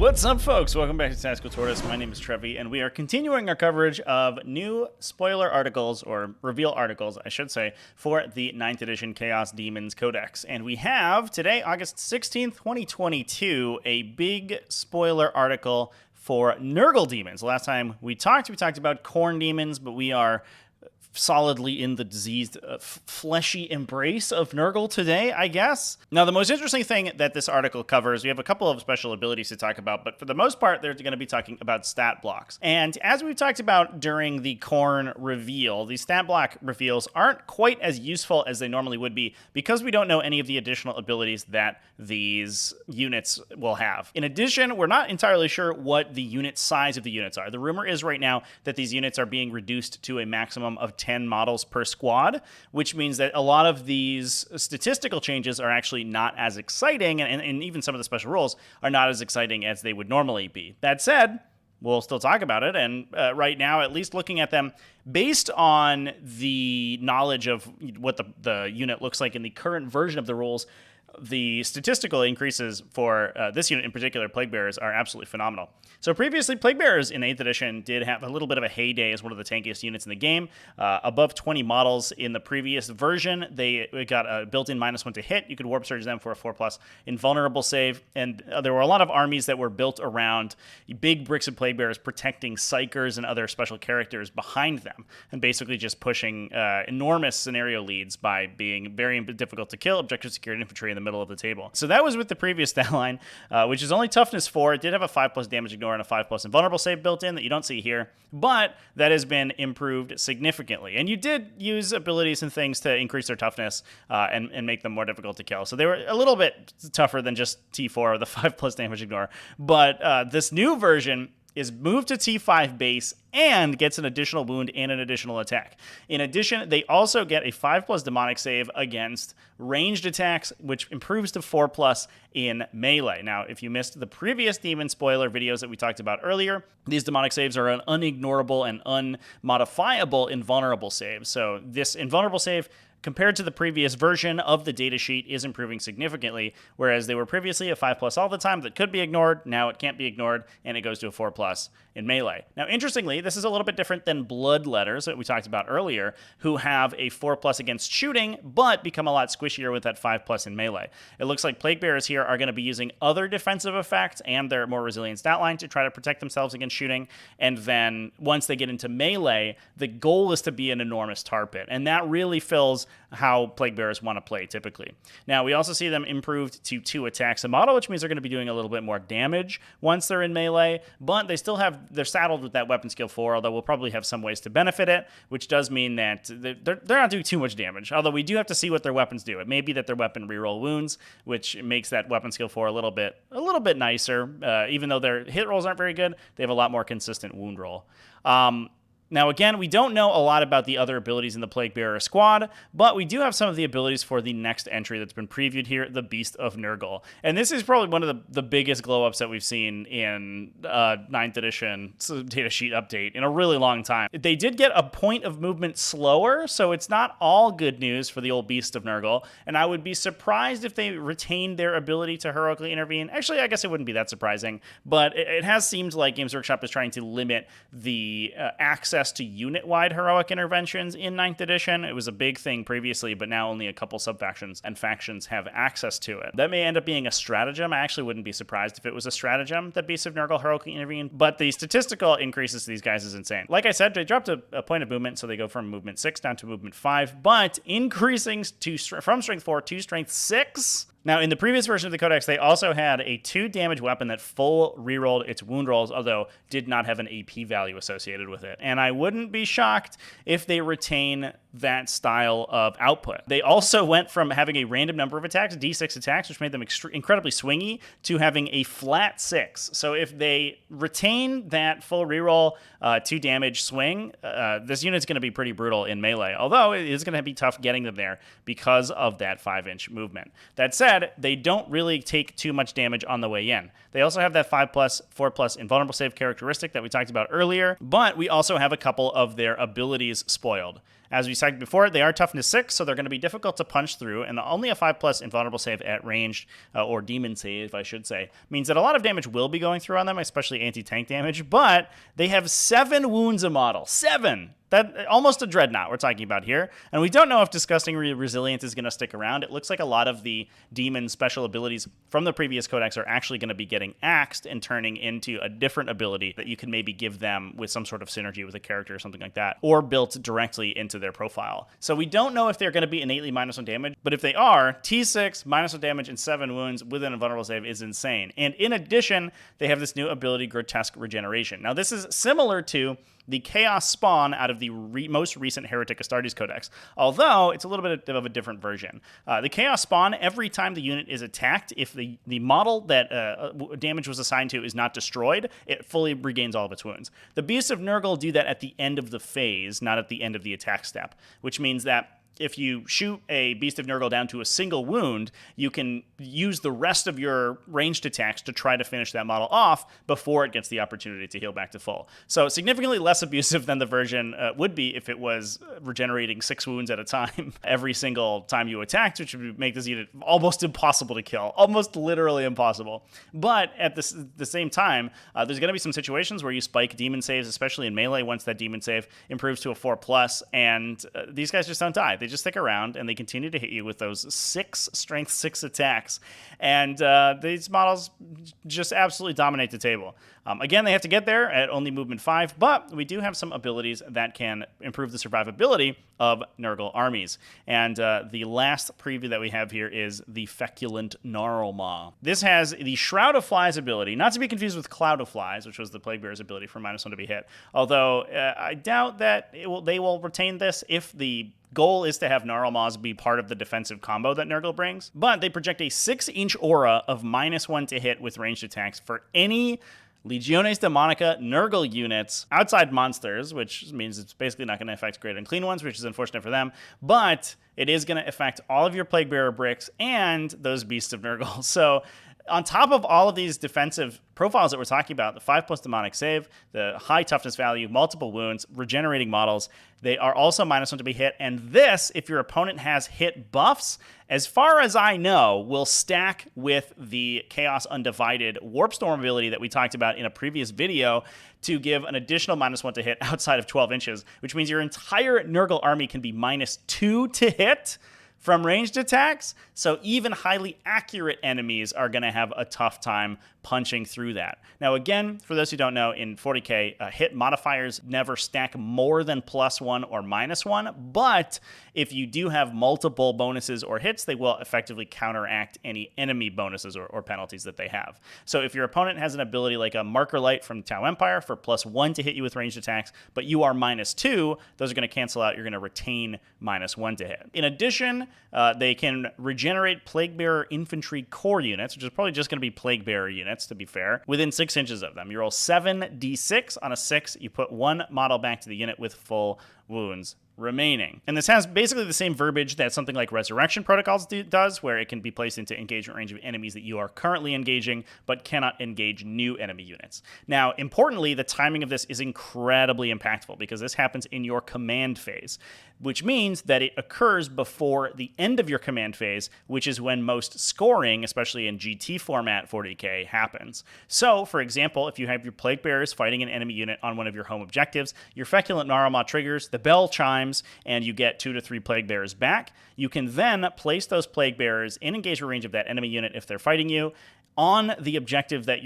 What's up, folks? Welcome back to TacticalTortoise. My name is Trevi, and we are continuing our coverage of new spoiler articles, or reveal articles, I should say, for the 9th edition Chaos Demons Codex. And we have, today, August 16th, 2022, a big spoiler article for Nurgle demons. Last time we talked about corn demons, but we are solidly in the diseased, fleshy embrace of Nurgle today, I guess. Now, the most interesting thing that this article covers, we have a couple of special abilities to talk about, but for the most part, they're going to be talking about stat blocks. And as we've talked about during the corn reveal, the stat block reveals aren't quite as useful as they normally would be because we don't know any of the additional abilities that these units will have. In addition, we're not entirely sure what the unit size of the units are. The rumor is right now that these units are being reduced to a maximum of 10 models per squad, which means that a lot of these statistical changes are actually not as exciting, and even some of the special rules are not as exciting as they would normally be. That said, we'll still talk about it, and right now, at least looking at them, based on the knowledge of what the unit looks like in the current version of the rules, the statistical increases for this unit in particular, Plaguebearers, are absolutely phenomenal. So previously, Plaguebearers in 8th edition did have a little bit of a heyday as one of the tankiest units in the game. Above 20 models in the previous version, they got a built-in -1 to hit. You could warp surge them for a 4+ invulnerable save, and there were a lot of armies that were built around big bricks of Plaguebearers protecting Psykers and other special characters behind them, and basically just pushing enormous scenario leads by being very difficult to kill, objective secured infantry in the middle of the table. So that was with the previous stat line, which is only toughness 4. It did have a 5+ damage ignore and a 5+ invulnerable save built in that you don't see here, but that has been improved significantly. And you did use abilities and things to increase their toughness and make them more difficult to kill. So they were a little bit tougher than just T4 or the 5+ damage ignore. But this new version is moved to T5 base and gets an additional wound and an additional attack. In addition, they also get a 5+ demonic save against ranged attacks, which improves to 4+ in melee. Now, if you missed the previous demon spoiler videos that we talked about earlier, these demonic saves are an unignorable and unmodifiable invulnerable save. So this invulnerable save, compared to the previous version of the datasheet, is improving significantly, whereas they were previously a 5+ all the time that could be ignored. Now it can't be ignored, and it goes to a 4+ in melee. Now, interestingly, this is a little bit different than Bloodletters that we talked about earlier, who have a 4+ against shooting, but become a lot squishier with that 5+ in melee. It looks like Plaguebearers here are going to be using other defensive effects and their more resilient stat line to try to protect themselves against shooting, and then once they get into melee, the goal is to be an enormous tar pit, and that really fills how Plaguebearers want to play typically. Now, we also see them improved to 2 attacks a model, which means they're going to be doing a little bit more damage once they're in melee, but they're saddled with that weapon skill 4, although we'll probably have some ways to benefit it, which does mean that they're not doing too much damage, although we do have to see what their weapons do. It may be that their weapon reroll wounds, which makes that weapon skill 4 a little bit nicer. Even though their hit rolls aren't very good, they have a lot more consistent wound roll. Now, again, we don't know a lot about the other abilities in the Plaguebearer squad, but we do have some of the abilities for the next entry that's been previewed here, the Beast of Nurgle. And this is probably one of the biggest glow-ups that we've seen in 9th edition datasheet update in a really long time. They did get a point of movement slower, so it's not all good news for the old Beast of Nurgle, and I would be surprised if they retained their ability to heroically intervene. Actually, I guess it wouldn't be that surprising, but it has seemed like Games Workshop is trying to limit the access to unit-wide heroic interventions in 9th edition. It was a big thing previously, but now only a couple sub-factions and factions have access to it. That may end up being a stratagem. I actually wouldn't be surprised if it was a stratagem that Beasts of Nurgle heroically intervene, but the statistical increases to these guys is insane. Like I said, they dropped a point of movement, so they go from movement 6 down to movement 5, but increasing from strength 4 to strength 6. Now, in the previous version of the Codex, they also had a 2 damage weapon that full rerolled its wound rolls, although did not have an AP value associated with it. And I wouldn't be shocked if they retain that style of output. They also went from having a random number of attacks, D6 attacks, which made them incredibly swingy, to having a flat 6. So if they retain that full reroll 2 damage swing, this unit's going to be pretty brutal in melee, although it is going to be tough getting them there because of that 5-inch movement. That said, they don't really take too much damage on the way in. They also have that 5+, 4+ invulnerable save characteristic that we talked about earlier, but we also have a couple of their abilities spoiled. As we said before, they are toughness 6, so they're going to be difficult to punch through, and only a 5+ invulnerable save at ranged, or demon save, I should say, means that a lot of damage will be going through on them, especially anti-tank damage, but they have 7 wounds a model. 7! That almost a dreadnought we're talking about here. And we don't know if Disgusting Resilient is going to stick around. It looks like a lot of the demon special abilities from the previous codex are actually going to be getting axed and turning into a different ability that you can maybe give them with some sort of synergy with a character or something like that, or built directly into their profile. So we don't know if they're going to be innately -1 damage, but if they are, T6, -1 damage, and 7 wounds with an invulnerable save is insane. And in addition, they have this new ability, Grotesque Regeneration. Now, this is similar to the Chaos Spawn out of the most recent Heretic Astartes Codex, although it's a little bit of a different version. The Chaos Spawn, every time the unit is attacked, if the model that damage was assigned to is not destroyed, it fully regains all of its wounds. The Beasts of Nurgle do that at the end of the phase, not at the end of the attack step, which means that if you shoot a Beast of Nurgle down to a single wound, you can use the rest of your ranged attacks to try to finish that model off before it gets the opportunity to heal back to full. So significantly less abusive than the version would be if it was regenerating 6 wounds at a time every single time you attacked, which would make this unit almost impossible to kill, almost literally impossible. But at the same time, there's going to be some situations where you spike demon saves, especially in melee, once that demon save improves to a 4+, and these guys just don't die. They just stick around, and they continue to hit you with those 6 strength 6 attacks. And these models just absolutely dominate the table. Again, they have to get there at only movement 5, but we do have some abilities that can improve the survivability of Nurgle armies. And the last preview that we have here is the Feculent Gnarlmaw. This has the Shroud of Flies ability, not to be confused with Cloud of Flies, which was the Plaguebearers ability for -1 to be hit. Although I doubt that they will retain this if the goal is to have Gnarlmaws be part of the defensive combo that Nurgle brings. But they project a 6-inch aura of -1 to hit with ranged attacks for any Legiones Demonica Nurgle units outside monsters, which means it's basically not going to affect Great Unclean Ones, which is unfortunate for them, but it is going to affect all of your Plaguebearer bricks and those Beasts of Nurgle. So on top of all of these defensive profiles that we're talking about, the 5+ demonic save, the high toughness value, multiple wounds, regenerating models, they are also -1 to be hit. And this, if your opponent has hit buffs, as far as I know, will stack with the Chaos Undivided Warpstorm ability that we talked about in a previous video to give an additional -1 to hit outside of 12 inches, which means your entire Nurgle army can be -2 to hit from ranged attacks, so even highly accurate enemies are going to have a tough time punching through that. Now again, for those who don't know, in 40k, hit modifiers never stack more than +1 or -1, but if you do have multiple bonuses or hits, they will effectively counteract any enemy bonuses or penalties that they have. So if your opponent has an ability like a Marker Light from Tau Empire for +1 to hit you with ranged attacks, but you are -2, those are going to cancel out. You're going to retain -1 to hit. In addition, they can regenerate Plaguebearer infantry core units, which is probably just going to be Plaguebearer units, to be fair, within 6 inches of them. You roll 7d6 on a 6, you put 1 model back to the unit with full wounds remaining. And this has basically the same verbiage that something like Resurrection Protocols does, where it can be placed into engagement range of enemies that you are currently engaging, but cannot engage new enemy units. Now, importantly, the timing of this is incredibly impactful because this happens in your command phase, which means that it occurs before the end of your command phase, which is when most scoring, especially in GT format 40k, happens. So, for example, if you have your Plaguebearers fighting an enemy unit on one of your home objectives, your Feculent Gnarlmaw triggers, the bell chimes, and you get 2 to 3 Plaguebearers back. You can then place those Plaguebearers in engagement range of that enemy unit if they're fighting you on the objective that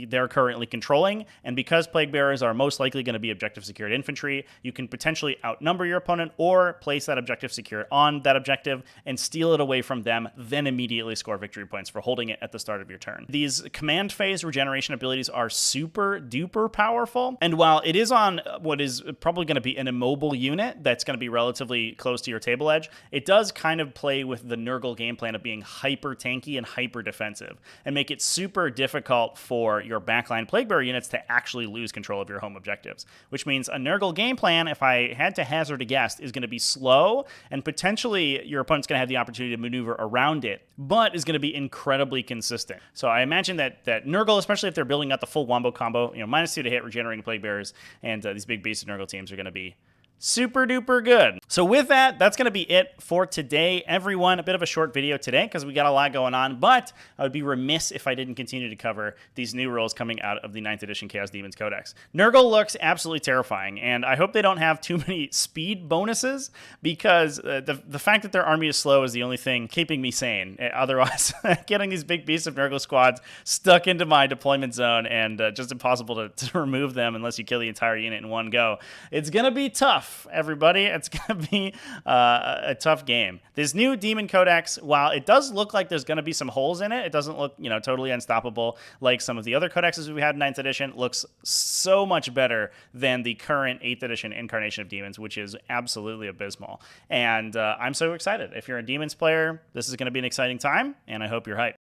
they're currently controlling, and because Plaguebearers are most likely going to be objective secured infantry, you can potentially outnumber your opponent or place that objective secure on that objective and steal it away from them, then immediately score victory points for holding it at the start of your turn. These command phase regeneration abilities are super duper powerful, and while it is on what is probably going to be an immobile unit that's going to be relatively close to your table edge, it does kind of play with the Nurgle game plan of being hyper tanky and hyper defensive, and make it super difficult for your backline Plaguebearer units to actually lose control of your home objectives, which means a Nurgle game plan, if I had to hazard a guess, is going to be slow, and potentially your opponent's going to have the opportunity to maneuver around it, but is going to be incredibly consistent. So I imagine that Nurgle, especially if they're building out the full Wombo combo, -2 to hit, regenerating Plaguebearers, and these big Beast of Nurgle teams are going to be super duper good. So with that, that's going to be it for today, everyone. A bit of a short video today because we got a lot going on, but I would be remiss if I didn't continue to cover these new rules coming out of the 9th edition Chaos Demons Codex. Nurgle looks absolutely terrifying, and I hope they don't have too many speed bonuses because the fact that their army is slow is the only thing keeping me sane. Otherwise, getting these big beasts of Nurgle squads stuck into my deployment zone and just impossible to remove them unless you kill the entire unit in one go. It's going to be tough, everybody. It's going to be a tough game. This new Demon Codex, while it does look like there's going to be some holes in it, it doesn't look, totally unstoppable like some of the other codexes we had in 9th edition. It looks so much better than the current 8th edition incarnation of demons, which is absolutely abysmal. And I'm so excited. If you're a demons player, this is going to be an exciting time, and I hope you're hyped.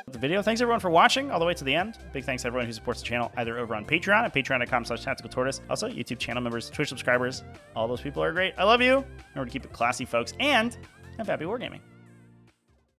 The video. Thanks everyone for watching all the way to the end. Big thanks to everyone who supports the channel either over on Patreon at patreon.com/tacticaltortoise. Also, YouTube channel members, Twitch subscribers. All those people are great. I love you. Remember to keep it classy, folks, and have happy wargaming.